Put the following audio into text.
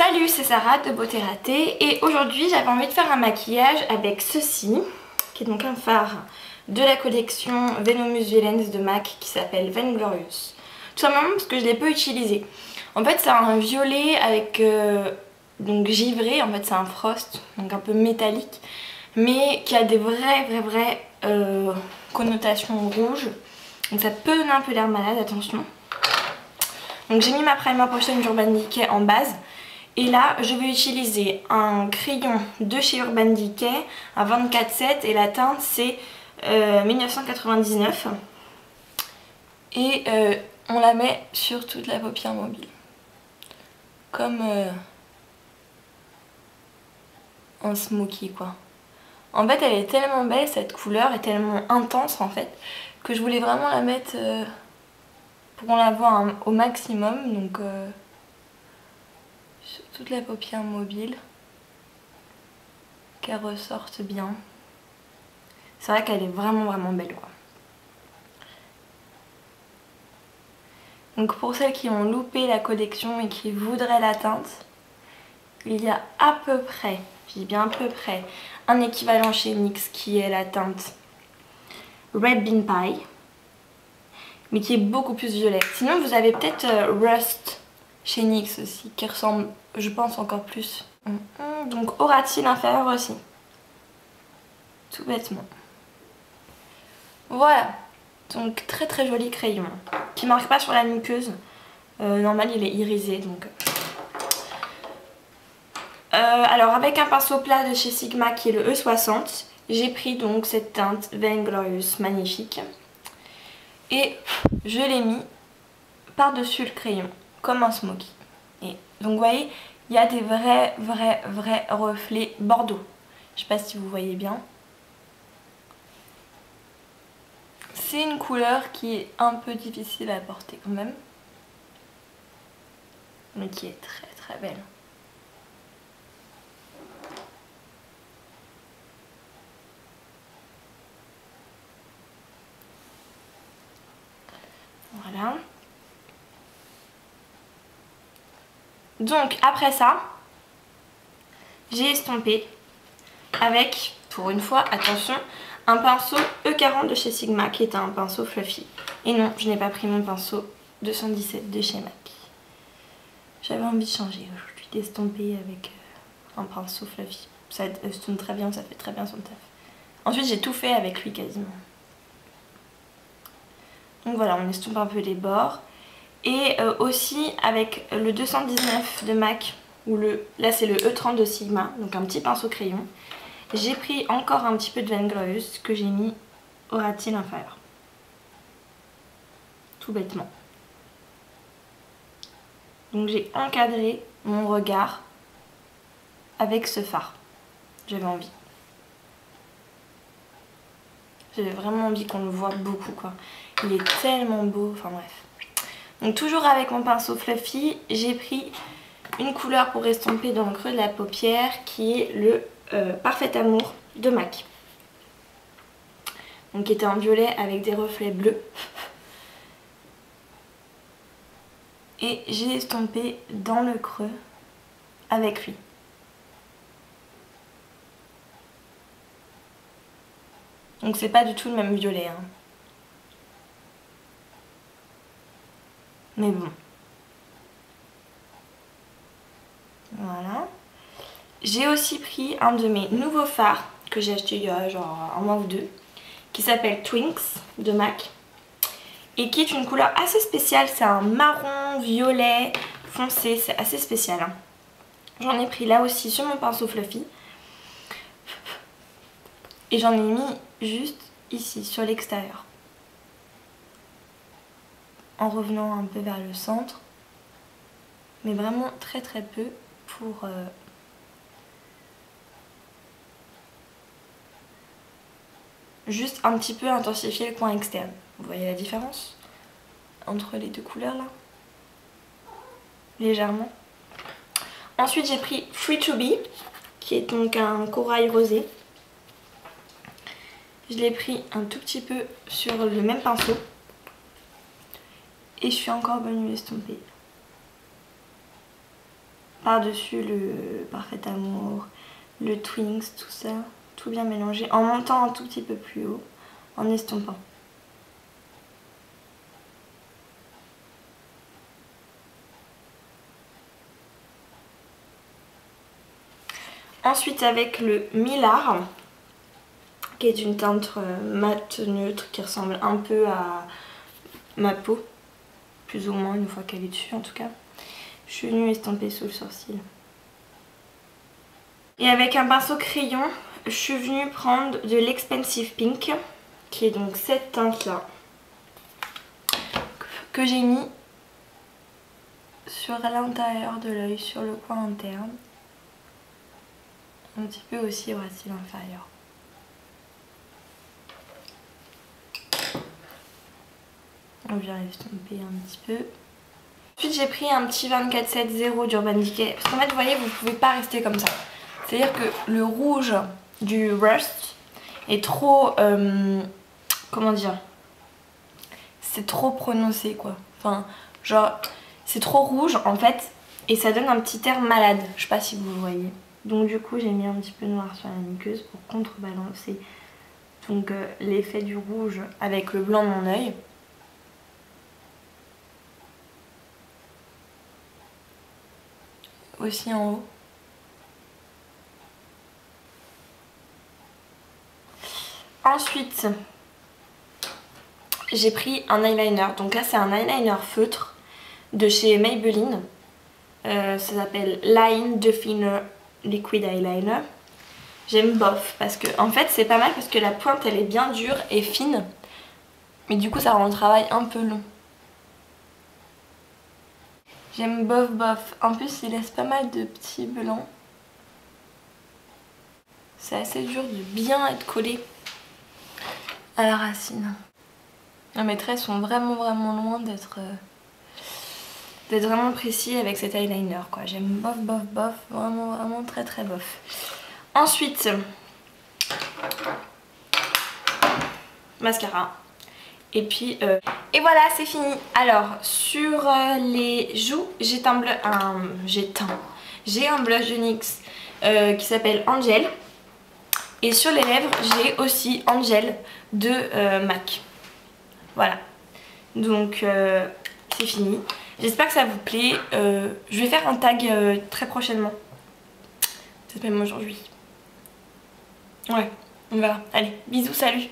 Salut, c'est Sarah de Beauté Ratée et aujourd'hui j'avais envie de faire un maquillage avec ceci qui est donc un fard de la collection Venomous Villains de MAC qui s'appelle Vainglorious. Tout simplement parce que je ne l'ai pas utilisé. En fait c'est un violet avec donc givré, en fait c'est un frost donc un peu métallique mais qui a des vraies connotations rouges, donc ça peut donner un peu l'air malade, attention. Donc j'ai mis ma primer potion d'Urban Decay en base. Et là, je vais utiliser un crayon de chez Urban Decay à 24,7 et la teinte c'est 1999. Et on la met sur toute la paupière mobile. Comme un smoky quoi. En fait, elle est tellement belle cette couleur, est tellement intense en fait, que je voulais vraiment la mettre pour qu'on la voit au maximum. Donc sur toute la paupière mobile, qu'elle ressorte bien. C'est vrai qu'elle est vraiment belle quoi. Donc pour celles qui ont loupé la collection et qui voudraient la teinte, il y a à peu près, je dis bien à peu près, un équivalent chez NYX qui est la teinte Red Bean Pie, mais qui est beaucoup plus violet. Sinon vous avez peut-être Rust chez NYX aussi, qui ressemble, je pense, encore plus. Donc aura-t-il inférieur aussi, tout bêtement. Voilà, donc très joli crayon, qui marque pas sur la muqueuse. Normal il est irisé donc. Alors avec un pinceau plat de chez Sigma qui est le E60, j'ai pris donc cette teinte Vainglorious magnifique. Et je l'ai mis par-dessus le crayon, comme un smoky. Et donc vous voyez, il y a des vrais reflets bordeaux. Je sais pas si vous voyez bien. C'est une couleur qui est un peu difficile à porter quand même, mais qui est très belle. Voilà. Donc après ça, j'ai estompé avec, pour une fois, attention, un pinceau E40 de chez Sigma qui est un pinceau fluffy. Et non, je n'ai pas pris mon pinceau 217 de chez MAC. J'avais envie de changer aujourd'hui, d'estomper avec un pinceau fluffy. Ça estompe très bien, ça fait très bien son taf. Ensuite j'ai tout fait avec lui quasiment. Donc voilà, on estompe un peu les bords. Et aussi avec le 219 de MAC, ou là c'est le E30 de Sigma, donc un petit pinceau crayon. J'ai pris encore un petit peu de Vainglorious que j'ai mis au ras-de-cils inférieur. Tout bêtement. Donc j'ai encadré mon regard avec ce fard. J'avais envie. J'avais vraiment envie qu'on le voit beaucoup quoi. Il est tellement beau, enfin bref. Donc toujours avec mon pinceau fluffy, j'ai pris une couleur pour estomper dans le creux de la paupière qui est le Parfait Amour de MAC. Donc qui était en violet avec des reflets bleus. Et j'ai estompé dans le creux avec lui. Donc c'est pas du tout le même violet hein. Mais bon. Voilà. J'ai aussi pris un de mes nouveaux fards que j'ai acheté il y a genre un mois ou deux, qui s'appelle Twinks de MAC et qui est une couleur assez spéciale. C'est un marron violet foncé, c'est assez spécial hein. J'en ai pris là aussi sur mon pinceau fluffy et j'en ai mis juste ici sur l'extérieur en revenant un peu vers le centre, mais vraiment très peu pour juste un petit peu intensifier le coin externe. Vous voyez la différence entre les deux couleurs là? Légèrement. Ensuite j'ai pris Free to Be, qui est donc un corail rosé. Je l'ai pris un tout petit peu sur le même pinceau. Et je suis encore venue l'estomper. par-dessus le Parfait Amour, le Twinks, tout ça, tout bien mélangé, en montant un tout petit peu plus haut, en estompant. Ensuite avec le Millar, qui est une teinte mat neutre qui ressemble un peu à ma peau, plus ou moins une fois qu'elle est dessus en tout cas. Je suis venue estomper sous le sourcil. Et avec un pinceau crayon, je suis venue prendre de l'Expensive Pink, qui est donc cette teinte là, que j'ai mis sur l'intérieur de l'œil, sur le coin interne. Un petit peu aussi au cils inférieur. On vient estomper un petit peu. Ensuite j'ai pris un petit 2470 d'Urban Decay. Parce qu'en fait vous voyez, vous ne pouvez pas rester comme ça. C'est-à-dire que le rouge du Rust est trop... comment dire, c'est trop prononcé quoi. Enfin genre c'est trop rouge en fait. Et ça donne un petit air malade. Je sais pas si vous voyez. Donc du coup j'ai mis un petit peu de noir sur la muqueuse pour contrebalancer donc l'effet du rouge avec le blanc de mon œil. Aussi en haut. Ensuite j'ai pris un eyeliner. Donc là c'est un eyeliner feutre de chez Maybelline. Ça s'appelle Line Definer Liquid Eyeliner. J'aime bof parce que en fait c'est pas mal parce que la pointe elle est bien dure et fine. Mais du coup ça rend le travail un peu long. J'aime bof bof. En plus il laisse pas mal de petits blancs. C'est assez dur de bien être collé à la racine. Mes traits sont vraiment loin d'être vraiment précis avec cet eyeliner quoi. J'aime bof bof bof, vraiment très bof. Ensuite mascara. Et puis et voilà, c'est fini. Alors sur les joues j'ai un blush de NYX qui s'appelle Angel. Et sur les lèvres j'ai aussi Angel de MAC. Voilà. Donc c'est fini. J'espère que ça vous plaît. Je vais faire un tag très prochainement. Peut-être même aujourd'hui. Ouais, on verra. Allez, bisous, salut.